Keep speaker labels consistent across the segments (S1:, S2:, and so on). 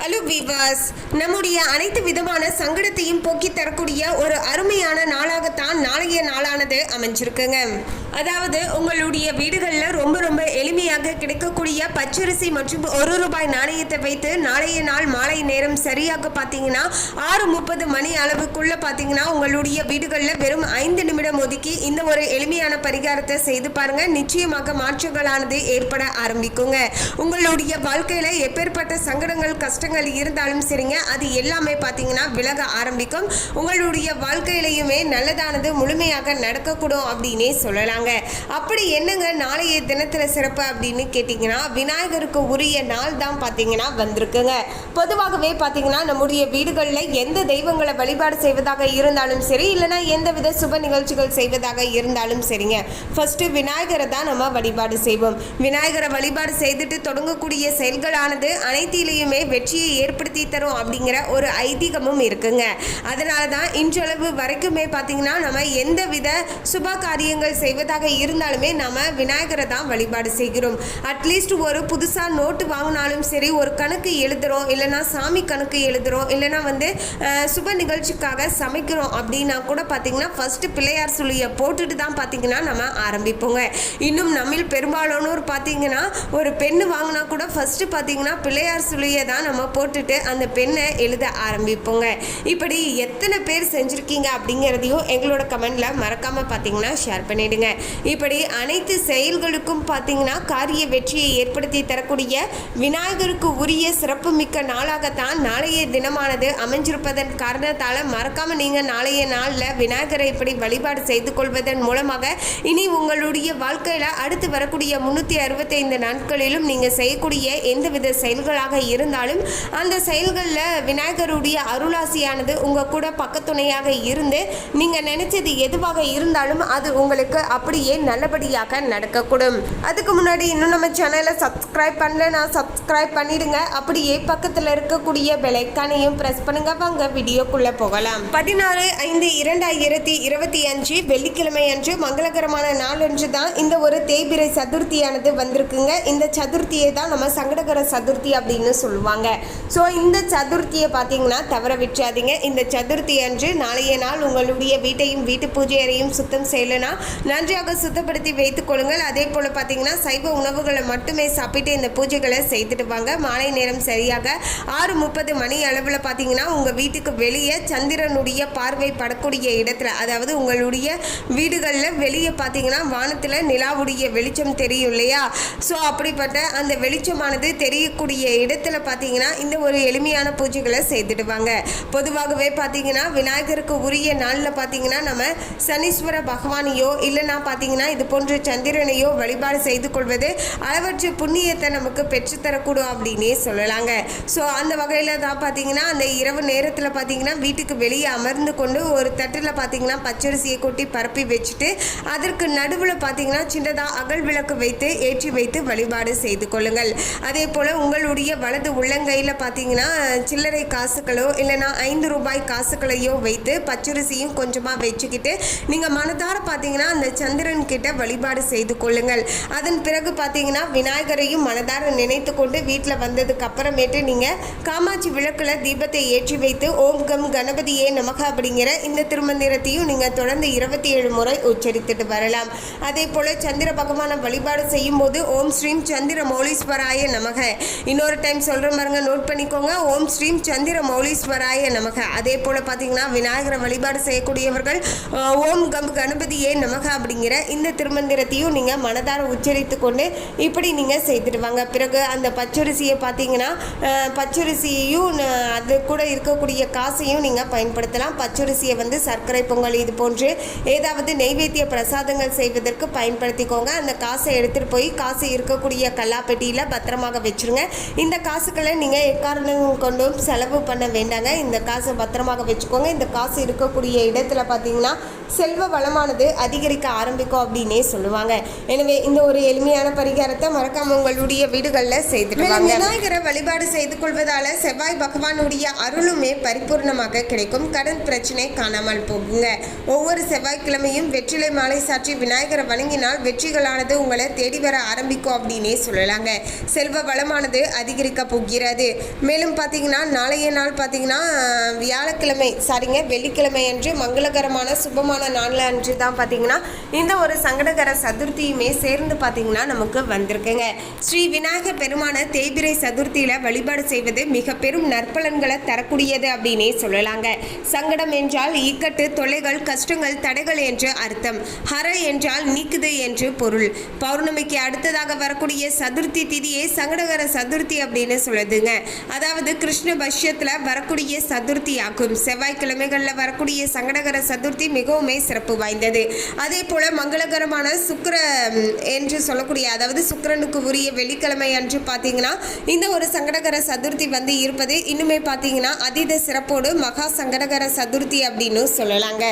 S1: Hello viewers, நம்முடைய அனைத்து விதமான சங்கடத்தையும் போக்கி தரக்கூடிய ஒரு அருமையான நாளாகத்தான் நாளைய நாளானது அமைஞ்சிருக்குங்க. அதாவது உங்களுடைய வீடுகளில் ரொம்ப ரொம்ப எளிமையாக கிடைக்கக்கூடிய பச்சரிசி மற்றும் ₹1 நாணயத்தை வைத்து நாளைய நாள் மாலை நேரம் சரியாக பார்த்தீங்கன்னா 6:30 மணி அளவுக்குள்ள பார்த்தீங்கன்னா உங்களுடைய வீடுகளில் வெறும் 5 நிமிடம் ஒதுக்கி இந்த ஒரு எளிமையான பரிகாரத்தை செய்து பாருங்க. நிச்சயமாக மாற்றங்களானது ஏற்பட ஆரம்பிக்குங்க. உங்களுடைய வாழ்க்கையில எப்பேற்பட்ட சங்கடங்கள் கஷ்டங்கள் இருந்தாலும் சரிங்க, அது எல்லாமே பார்த்தீங்கன்னா விலக ஆரம்பிக்கும். உங்களுடைய வாழ்க்கையிலையுமே நல்லதானது முழுமையாக நடக்கக்கூடும் அப்படின்னே சொல்லலாங்க. அப்படி என்னங்க நாளைய தினத்தில் சிறப்பு அப்படின்னு கேட்டிங்கன்னா, விநாயகருக்கு உரிய நாள் தான் பார்த்தீங்கன்னா வந்திருக்குங்க. பொதுவாகவே பார்த்தீங்கன்னா நம்முடைய வீடுகளில் எந்த தெய்வங்களை வழிபாடு செய்வதாக இருந்தாலும் சரி, இல்லைனா எந்தவித சுப நிகழ்ச்சிகள் செய்வதாக இருந்தாலும் சரிங்க, ஃபர்ஸ்ட் விநாயகரை தான் நம்ம வழிபாடு செய்வோம். விநாயகரை வழிபாடு செய்துட்டு தொடங்கக்கூடிய செயல்களானது அனைத்திலையுமே வெற்றியை ஏற்படுத்தி தரும் அப்படிங்கிற ஒரு ஐதீகமும் இருக்குங்க. அதனால தான் இன்றளவு வரைக்குமே பார்த்தீங்கன்னா நம்ம எந்தவித சுப காரியங்கள் செய்வதாக இருந்தாலுமே நம்ம விநாயகரை தான் வழிபாடு செய்கிறோம். அட்லீஸ்ட் ஒரு புதுசாக நோட்டு வாங்கினாலும் சரி, ஒரு கணக்கு எழுதுகிறோம், இல்லைனா சாமி கணக்கு எழுதுகிறோம், இல்லைனா சுப நிகழ்ச்சிக்காக சமைக்கிறோம் அப்படின்னா கூட பார்த்தீங்கன்னா ஃபர்ஸ்ட் பிள்ளையார் சொல்லியை போட்டுட்டு தான் பார்த்தீங்கன்னா நம்ம ஆரம்பிப்போங்க. இன்னும் நம்மில் பெரும்பாலானோர் பார்த்தீங்கன்னா ஒரு பெண்ணு வாங்கினா கூட ஃபர்ஸ்ட் பார்த்தீங்கன்னா பிள்ளையார் சொல்லியை தான் நம்ம போட்டுட்டு அந்த பெண்ணை எழுத ஆரம்பிப்போங்க. இப்படி எத்தனை பேர் செஞ்சுருக்கீங்க அப்படிங்கிறதையும் எங்களோட கமெண்ட்ல மறக்காம பார்த்தீங்கன்னா ஷேர் பண்ணிடுங்க. இப்படி அனைத்து செயல்களுக்கும் பார்த்தீங்கன்னா காரிய வெற்றியை ஏற்படுத்தி தரக்கூடிய விநாயகருக்கு உரிய சிறப்பு மிக்க நாளாகத்தான் நாளைய தினமானது அமைஞ்சிருப்பதன் காரணத்தால் மறக்காம நீங்க நாளைய நாளில் விநாயகரை இப்படி வழிபாடு செய்து கொள்வதன் மூலமாக இனி உங்களுடைய வாழ்க்கையில அடுத்து வரக்கூடிய 365 நாட்களிலும் நீங்க செய்யக்கூடிய எந்தவித செயல்களாக இருந்தாலும் அந்த செயல்களில் விநாயகருடைய அருளாசியானது உங்க கூட பக்கத்துணையாக இருந்து நீங்க நினைச்சது எதுவாக இருந்தாலும் அது உங்களுக்கு அப்படியே நல்லபடியாக நடக்கக்கூடும். அதுக்கு முன்னாடி இன்னும் நம்ம சேனலை சப்ஸ்கிரைப் பண்ணலன்னா சப்ஸ்கிரைப் பண்ணிடுங்க. அப்படியே பக்கத்தில் இருக்கக்கூடிய பெல் ஐகானையும் பிரஸ் பண்ணுங்க. வாங்க வீடியோக்குள்ள போகலாம். 16/5/2025 வெள்ளிக்கிழமை அன்று மங்களகரமான நாள் அன்று தான் இந்த ஒரு தேய்பிறை சதுர்த்தியானது வந்திருக்குங்க. இந்த சதுர்த்தியை தான் நம்ம சங்கடகர சதுர்த்தி அப்படின்னு சொல்லுவாங்க. ஸோ இந்த சதுர்த்தியை பார்த்தீங்கன்னா தவற விட்டுறாதீங்க. இந்த சதுர்த்தி அன்று நாளைய நாள் உங்களுடைய வீட்டையும் வீட்டு பூஜை அறையும் சுத்தம் செய்யலைன்னா நன்றாக சுத்தப்படுத்தி வைத்துக் கொள்ளுங்கள். அதே போல் பார்த்தீங்கன்னா சைவ உணவுகளை மட்டுமே சாப்பிட்டு இந்த பூஜைகளை செய்துட்டு வாங்க. மாலை நேரம் சரியாக 6:30 மணி அளவில் பார்த்தீங்கன்னா உங்கள் வீட்டுக்கு வெளியே சந்திரனுடைய பார்வை படக்கூடிய இடத்துல, அதாவது உங்களுடைய வீடுகளில் வெளியே பார்த்தீங்கன்னா வானத்தில் நிலாவுடைய வெளிச்சம் தெரியும் இல்லையா? ஸோ அப்படிப்பட்ட அந்த வெளிச்சமானது தெரியக்கூடிய இடத்துல பார்த்தீங்கன்னா இந்த ஒரு எளிமையான பூஜைகளை செய்துடுவாங்க. பொதுவாகவே பார்த்தீங்கன்னா விநாயகருக்கு உரிய நாளில் பார்த்தீங்கன்னா நம்ம சனீஸ்வர பகவானையோ இல்லைனா பார்த்தீங்கன்னா இது போன்ற சந்திரனையோ வழிபாடு செய்து கொள்வது அளவற்ற புண்ணியத்தை நமக்கு பெற்றுத்தரக்கூடும் அப்படின்னே சொல்லலாங்க. ஸோ அந்த வகையில் தான் பார்த்தீங்கன்னா அந்த இரவு நேரத்தில் பார்த்தீங்கன்னா வீட்டுக்கு வெளியே அமர்ந்து கொண்டு ஒரு தட்டில் பார்த்தீங்கன்னா பச்சரிசியை கொட்டி பரப்பி வச்சுட்டு அதற்கு நடுவில் பார்த்தீங்கன்னா சின்னதாக அகல் விளக்கு வைத்து ஏற்றி வைத்து வழிபாடு செய்து கொள்ளுங்கள். அதே போல் உங்களுடைய வலது உள்ளங்கையில் பார்த்தீங்கன்னா சில்லறை காசுகளோ இல்லைனா ₹5 காசுகளையோ வைத்து பச்சரிசியும் கொஞ்சமாக வச்சுக்கிட்டு நீங்கள் மனதார பார்த்தீங்கன்னா அந்த சந்திரன் கிட்ட வழிபாடு செய்து கொள்ளுங்கள். அதன் பிறகு பார்த்தீங்கன்னா விநாயகரையும் மனதார நினைத்து கொண்டு வீட்டில் வந்ததுக்கு அப்புறமேட்டு நீங்கள் காமாட்சி விளக்குல தீபத்தை ஏற்றி வைத்து ஓம் கம் கணபதியே நமக அப்படிங்கிற இந்த திருமந்திரத்தையும் நீங்கள் தொடர்ந்து 27 முறை உச்சரித்துட்டு வரலாம். அதே போல் சந்திர பகவானை வழிபாடு செய்யும் போது ஓம் ஸ்ரீம் சந்திர மௌலீஸ்வராய நமக, இன்னொரு டைம் சொல்கிற பாருங்க, நோட் பண்ணிக்கோங்க, ஓம் ஸ்ரீம் சந்திர மௌலீஸ்வராய நமக. அதே போல் பார்த்தீங்கன்னா விநாயகரை வழிபாடு செய்யக்கூடியவர்கள் ஓம் கம் கணபதியே நமக அப்படிங்கிற இந்த திருமந்திரத்தையும் நீங்கள் மனதார உச்சரித்து கொண்டு இப்படி நீங்கள் செய்துடுவாங்க. பிறகு அந்த பச்சரிசியை பார்த்தீங்கன்னா பச்சரிசியையும் அது கூட இருக்கக்கூடிய காசையும் நீங்கள் பயன்படுத்தலாம். பச்சரிசியை சர்க்கரை பொங்கல் இது போன்று ஏதாவது நெய்வேத்திய பிரசாதங்கள் செய்வதற்கு பயன்படுத்திக்கோங்க. அந்த காசை எடுத்துகிட்டு போய் காசு இருக்கக்கூடிய கல்லாப்பெட்டியில் பத்திரமாக வச்சுருங்க. இந்த காசுகளை நீங்கள் எக்காரணம் கொண்டும் செலவு பண்ண வேண்டாங்க. இந்த காசை பத்திரமாக வச்சுக்கோங்க. இந்த காசு இருக்கக்கூடிய இடத்துல பார்த்தீங்கன்னா செல்வ வளமானது அதிகரிக்க ஆரம்பிக்கும். ஆரம்பிக்கும் அப்படின்னே சொல்லுவாங்க. எனவே இந்த ஒரு எளிமையான பரிகாரத்தை மறக்காம உங்களுடைய வீடுகளில் செய்துடுவாங்க. விநாயகரை வழிபாடு செய்து கொள்வதால செவ்வாய் பகவானுடைய அருளுமே பரிபூர்ணமாக கிடைக்கும். கடன் பிரச்சனை காணாமல் போகுங்க. ஒவ்வொரு செவ்வாய்க்கிழமையும் வெற்றிலை மாலை சாற்றி விநாயகரை வணங்கினால் வெற்றிகளானது உங்களை தேடி வர ஆரம்பிக்கும் அப்படின்னே சொல்லலாங்க. செல்வ வளமானது அதிகரிக்க போகிறது. மேலும் பார்த்தீங்கன்னா நாளைய நாள் பார்த்தீங்கன்னா வெள்ளிக்கிழமை அன்று மங்களகரமான சுபமான நாள் அன்று தான் பார்த்தீங்கன்னா இந்த ஒரு சங்கடகர சதுர்த்தியுமே சேர்ந்து பார்த்தீங்கன்னா நமக்கு வந்திருக்குங்க. ஸ்ரீ விநாயகர் பெருமான தேய்பிரை சதுர்த்தியில வழிபாடு செய்வது மிக பெரும் நற்பலன்களை தரக்கூடியது அப்படின்னே சொல்லலாங்க. சங்கடம் என்றால் இக்கட்டு, தொல்லைகள், கஷ்டங்கள், தடைகள் என்று அர்த்தம். ஹர என்றால் நீக்குது என்று பொருள். பௌர்ணமிக்கு அடுத்ததாக வரக்கூடிய சதுர்த்தி திதியை சங்கடகர சதுர்த்தி அப்படின்னு சொல்லுதுங்க. அதாவது கிருஷ்ண பட்சத்துல வரக்கூடிய சதுர்த்தி ஆகும். செவ்வாய்க்கிழமைகளில் வரக்கூடிய சங்கடகர சதுர்த்தி மிகவும் சிறப்பு வாய்ந்தது. அதே போல மங்களகரமான சுக்கிர என்று சொல்லக்கூடிய, அதாவது சுக்கிரனுக்கு உரிய வெள்ளிக்கிழமை அன்று பார்த்தீங்கன்னா இந்த ஒரு சங்கடகர சதுர்த்தி இருப்பது இன்னுமே பார்த்தீங்கன்னா அதீத சிறப்போடு மகா சங்கடகர சதுர்த்தி அப்படின்னு சொல்லலாங்க.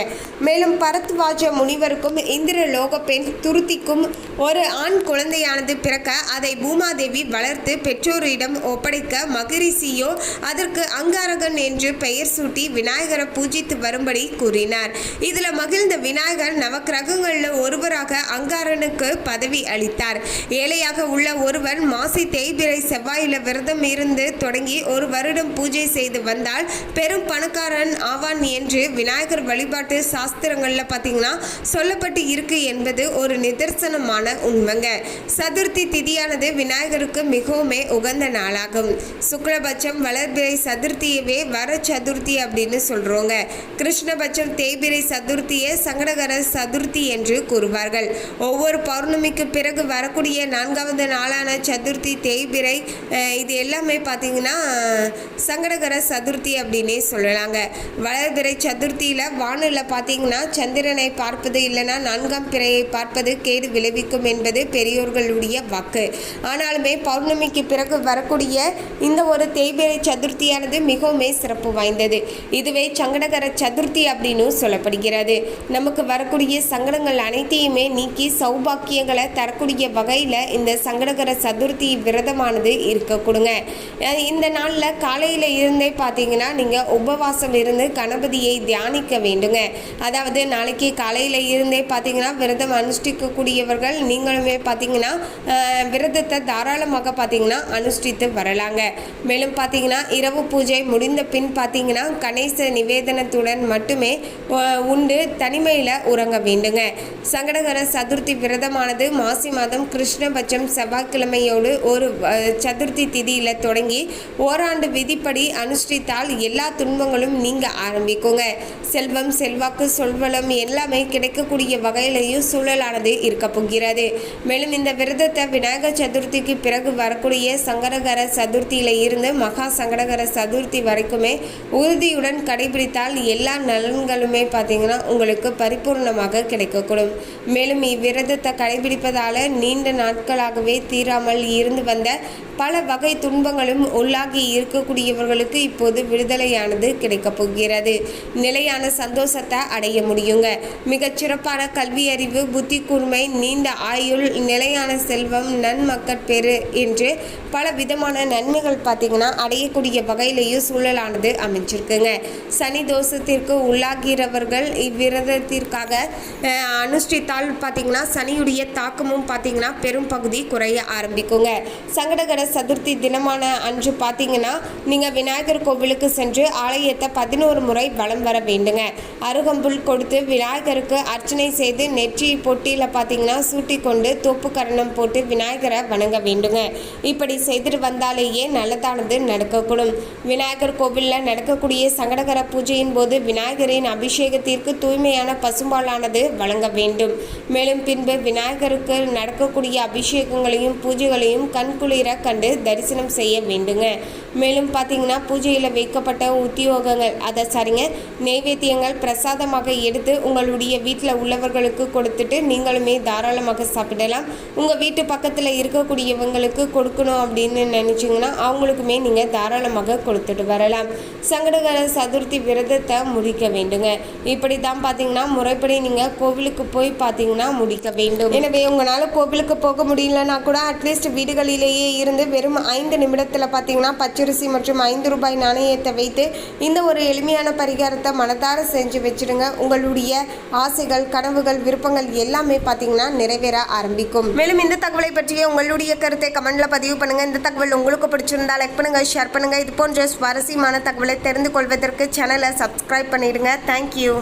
S1: மேலும் பரத்வாஜ முனிவருக்கும் இந்திர லோக பெண் துருத்திக்கும் ஒரு ஆண் குழந்தையானது பிறக்க அதை பூமாதேவி வளர்த்து பெற்றோரிடம் ஒப்படைக்க மகரிஷியோ அதற்கு அங்காரகன் என்று பெயர் சூட்டி விநாயகரை பூஜித்து வரும்படி கூறினார். இதுல மகிழ்ந்த விநாயகர் நவக்கிரகங்கள்ல ஒருவராக அங்காரனுக்கு பதவி அளித்தார். ஏழையாக உள்ள ஒருவன் மாசி தேய்பிரை செவ்வாயில விரதம் இருந்து தொடங்கி ஒரு வருடம் பூஜை செய்து வந்தால் பெரும் பணக்காரன் ஆவான் என்று விநாயகர் வழிபாட்டு சாஸ்திரங்கள்ல பார்த்தீங்கன்னா சொல்லப்பட்டு இருக்கு என்பது ஒரு நிதர்சனமான உண்மைங்க. சதுர்த்தி திதியானது விநாயகருக்கு மிகவும் உகந்த நாளாகும். சுக்லபட்சம் வளர்பிறை சதுர்த்தியவே வர சதுர்த்தி அப்படின்னு சொல்றோங்க. கிருஷ்ணபட்சம் தேய்பிரை சதுர்த்தியை சங்கடகர சதுர்த்தி என்று கூறுவார்கள். ஒவ்வொரு பௌர்ணமிக்கு பிறகு வரக்கூடிய 4வது நாளான சதுர்த்தி, தேய்பிரை இது எல்லாமே பார்த்தீங்கன்னா சங்கடகர சதுர்த்தி அப்படின்னே சொல்லலாங்க. வளர்பிறை சதுர்த்தியில வானில் பார்த்தீங்கன்னா சந்திரனை பார்ப்பது இல்லைன்னா 4ஆம் பிறையை பார்ப்பது கேடு விளைவிக்கும் என்பது பெரியோர்களுடைய வாக்கு. ஆனாலுமே பௌர்ணமிக்கு பிறகு வரக்கூடிய இந்த ஒரு தேய்பிரை சதுர்த்தியானது மிகவும் சிறப்பு வாய்ந்தது. இதுவே சங்கடகர சதுர்த்தி அப்படின்னு சொல்லப்படுகிறது. நமக்கு வரக்கூடிய சங்கடங்கள் அனைத்தையுமே நீக்கி சௌபாக்கியங்களை தரக்கூடிய வகையில் இந்த சங்கடகர சதுர்த்தி விரதமானது இருக்க கொடுங்க. இந்த நாளில் காலையில் இருந்தே பார்த்தீங்கன்னா நீங்கள் உபவாசம் இருந்து கணபதியை தியானிக்க வேண்டுங்க. அதாவது நாளைக்கு காலையில் இருந்தே பார்த்தீங்கன்னா விரதம் அனுஷ்டிக்கக்கூடியவர்கள் நீங்களுமே பார்த்தீங்கன்னா விரதத்தை தாராளமாக பார்த்தீங்கன்னா அனுஷ்டித்து வரலாங்க. மேலும் பார்த்தீங்கன்னா இரவு பூஜை முடிந்த பின் பார்த்தீங்கன்னா கணேச நிவேதனத்துடன் மட்டுமே உண்டு தனிமையில் உறங்க வேண்டுங்க. சங்கடகர சதுர்த்தி விரதமானது மாசி மாதம் கிருஷ்ணபட்சம் செவ்வாய்க்கிழமையோடு ஒரு சதுர்த்தி திதியில் தொடங்கி ஓராண்டு விதிப்படி அனுஷ்டித்தால் எல்லா துன்பங்களும் நீங்க ஆரம்பிக்குங்க. செல்வம், செல்வாக்கு, சொல்வளம் எல்லாமே கிடைக்கக்கூடிய வகையிலையும் சூழலானது இருக்க போகிறது. மேலும் இந்த விரதத்தை விநாயகர் சதுர்த்திக்கு பிறகு வரக்கூடிய சங்கடகர சதுர்த்தியில இருந்து மகா சங்கடகர சதுர்த்தி வரைக்குமே உறுதியுடன் கடைபிடித்தால் எல்லா நலன்களுமே பார்த்தீங்கன்னா உங்களுக்கு பரிபூர்ணமாக கிடைக்கக்கூடும். மேலும் இவ்விரதத்தை கடைபிடிப்பதால நீண்ட நாட்களாகவே தீராமல் இருந்து வந்த பல வகை துன்பங்களும் உள்ளாகி இருக்கக்கூடியவர்களுக்கு இப்போது விடுதலையானது கிடைக்கப் போகிறது. நிலையான சந்தோஷத்தை அடைய முடியுங்க. மிகச்சிறப்பான கல்வி அறிவு, புத்தி கூர்மை, நீண்ட ஆயுள், நிலையான செல்வம், நன்மக்கட்பேறு என்று பல விதமான நன்மைகள் பார்த்தீங்கன்னா அடையக்கூடிய வகையிலேயும் சூழலானது அமைஞ்சிருக்குங்க. சனி தோஷத்திற்கு உள்ளாகிறவர்கள் இவ்விரதத்திற்காக அனுஷ்டித்தால் பார்த்தீங்கன்னா சனியுடைய தாக்கமும் பார்த்தீங்கன்னா பெரும் பகுதி குறைய ஆரம்பிக்குங்க. சங்கடகர சதுர்த்தி தினமான அன்று பார்த்தீங்கன்னா நீங்கள் விநாயகர் கோவிலுக்கு சென்று ஆலயத்தை 11 முறை வலம் வர வேண்டுங்க. அருகம்புல் கொடுத்து விநாயகருக்கு அர்ச்சனை செய்து நெற்றி பொட்டியில் பார்த்தீங்கன்னா சூட்டி கொண்டு தோப்பு கரணம் போட்டு விநாயகரை வணங்க வேண்டுங்க. இப்படி செய்துட்டு வந்தாலேயே நல்லதானது நடக்கக்கூடும். விநாயகர் கோவிலில் நடக்கக்கூடிய சங்கடகர பூஜையின் போது விநாயகரின் அபிஷேகத்திற்கு தூய்மையான பசும்பாலானது வழங்க வேண்டும். மேலும் பின்பு விநாயகருக்கு நடக்கக்கூடிய அபிஷேகங்களையும் பூஜைகளையும் கண்குளிர கண்டு தரிசனம் செய்ய வேண்டுங்க. மேலும் பார்த்தீங்கன்னா பூஜையில் வைக்கப்பட்ட உத்தியோகங்கள் நெய்வேத்தியங்கள் பிரசாதமாக எடுத்து உங்களுடைய வீட்டில் உள்ளவர்களுக்கு கொடுத்துட்டு நீங்களுமே தாராளமாக சாப்பிடலாம். உங்கள் வீட்டு பக்கத்தில் இருக்கக்கூடியவங்களுக்கு கொடுக்கணும் அப்படின்னு நினச்சிங்கன்னா அவங்களுக்குமே நீங்கள் தாராளமாக கொடுத்துட்டு வரலாம். சங்கடகர சதுர்த்தி விரதத்தை முடிக்க வேண்டுங்க. இப்படி தான் பார்த்தீங்கன்னா முறைப்படி நீங்கள் கோவிலுக்கு போய் பார்த்தீங்கன்னா முடிக்க வேண்டும். எனவே உங்களால் கோவிலுக்கு போக முடியலன்னா கூட அட்லீஸ்ட் வீடுகளிலேயே இருந்து வெறும் 5 நிமிடத்தில் பார்த்தீங்கன்னா பச்சரிசி மற்றும் 5 ரூபாய் நாணயத்தை வைத்து இந்த ஒரு எளிமையான பரிகாரத்தை மனதார செஞ்சு வச்சிடுங்க. உங்களுடைய ஆசைகள், கனவுகள், விருப்பங்கள் எல்லாமே பார்த்தீங்கன்னா நிறைவேற ஆரம்பிக்கும். மேலும் இந்த தகவலை பற்றிய உங்களுடைய கருத்தை கமெண்ட்ல பதிவு பண்ணுங்க. இந்த தகவல் உங்களுக்கு பிடிச்சிருந்தா லைக் பண்ணுங்க, ஷேர் பண்ணுங்க. இது போன்ற சுவாரஸ்யமான தகவலை தெரிந்து கொள்வதற்கு சேனலை சப்ஸ்கிரைப் பண்ணிடுங்க. தேங்க்யூ.